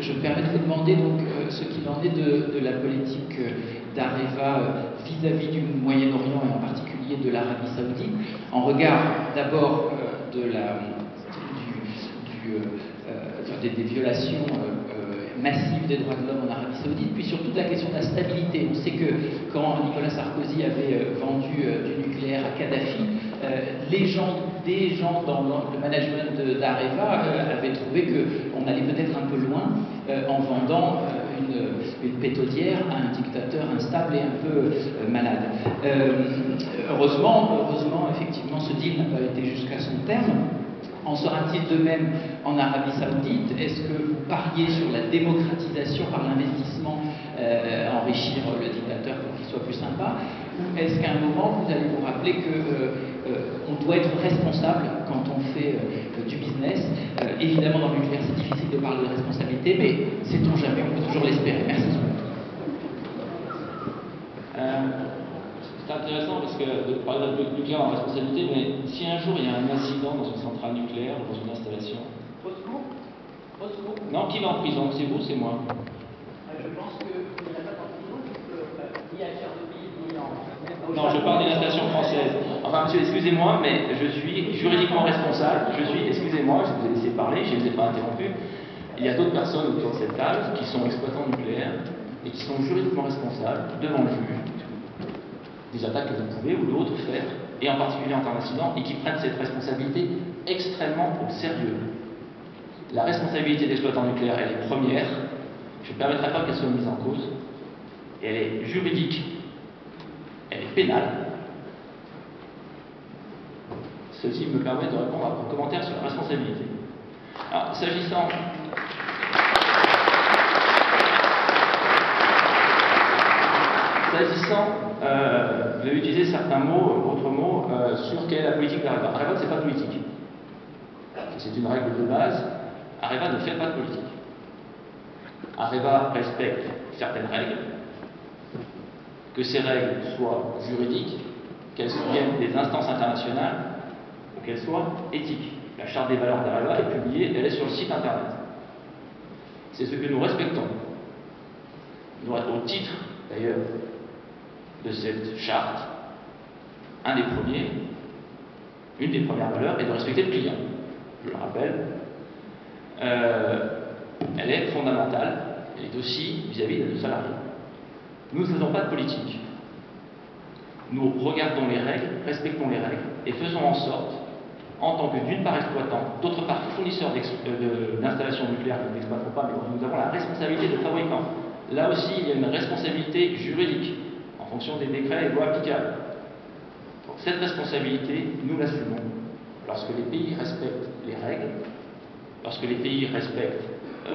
Je me permets de vous demander donc ce qu'il en est de la politique d'Areva vis-à-vis du Moyen-Orient et en particulier de l'Arabie Saoudite, en regard d'abord des violations massives des droits de l'homme en Arabie Saoudite, puis surtout la question de la stabilité. On sait que quand Nicolas Sarkozy avait vendu du nucléaire à Kadhafi, des gens dans le management d'Areva avaient trouvé qu'on allait peut-être un peu loin en vendant une pétrolière à un dictateur instable et un peu malade. Heureusement, effectivement, ce deal n'a pas été jusqu'à son terme. En sera-t-il de même en Arabie Saoudite? Est-ce que vous pariez sur la démocratisation par l'investissement, enrichir le dictateur pour qu'il soit plus sympa? Ou est-ce qu'à un moment, vous allez vous rappeler qu'on doit être responsable quand on fait du business? Évidemment, dans l'univers, c'est difficile de parler de responsabilité, mais sait-on jamais, on peut toujours l'espérer. Merci. C'est intéressant parce que de parler de nucléaire en responsabilité, mais si un jour il y a un incident dans une centrale nucléaire ou dans une installation. Au secours? Non, qui va en prison? C'est vous, c'est moi? Je pense qu'il n'y a pas de prison, ni à Tchernobyl, ni en. Non, je parle d'une installation française. Enfin, monsieur, excusez-moi, mais je suis juridiquement responsable. Excusez-moi, je vous ai laissé parler, je ne vous ai pas interrompu. Il y a d'autres personnes autour de cette table qui sont exploitants nucléaires et qui sont juridiquement responsables devant le juge des attaques que vous pouvez ou d'autres faire, et en particulier en temps d'incident, et qui prennent cette responsabilité extrêmement au sérieux. La responsabilité d'exploitant nucléaire, elle est première. Je ne permettrai pas qu'elle soit mise en cause. Et elle est juridique, elle est pénale. Ceci me permet de répondre à vos commentaires sur la responsabilité. Alors, s'agissant vous avez utilisé certains mots, autres mots, sur quelle est la politique d'Areva. Areva, ce n'est pas politique. C'est une règle de base. Areva ne fait pas de politique. Areva respecte certaines règles, que ces règles soient juridiques, qu'elles viennent des instances internationales, ou qu'elles soient éthiques. La charte des valeurs d'Areva est publiée, elle est sur le site internet. C'est ce que nous respectons. Au titre, d'ailleurs, de cette charte, une des premières valeurs est de respecter le client. Je le rappelle, elle est fondamentale, elle est aussi vis-à-vis de nos salariés. Nous ne faisons pas de politique. Nous regardons les règles, respectons les règles et faisons en sorte, en tant que d'une part exploitant, d'autre part fournisseur d'installations nucléaires que nous n'exploitons pas, mais nous avons la responsabilité de fabricant. Là aussi, il y a une responsabilité juridique en fonction des décrets et lois applicables. Donc, cette responsabilité, nous l'assumons lorsque les pays respectent les règles, lorsque les pays respectent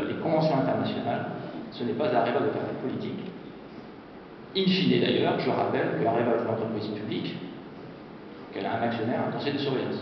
les conventions internationales. Ce n'est pas à Areva de faire de politique. In fine, d'ailleurs, je rappelle que Areva est une entreprise publique, qu'elle a un actionnaire, un conseil de surveillance.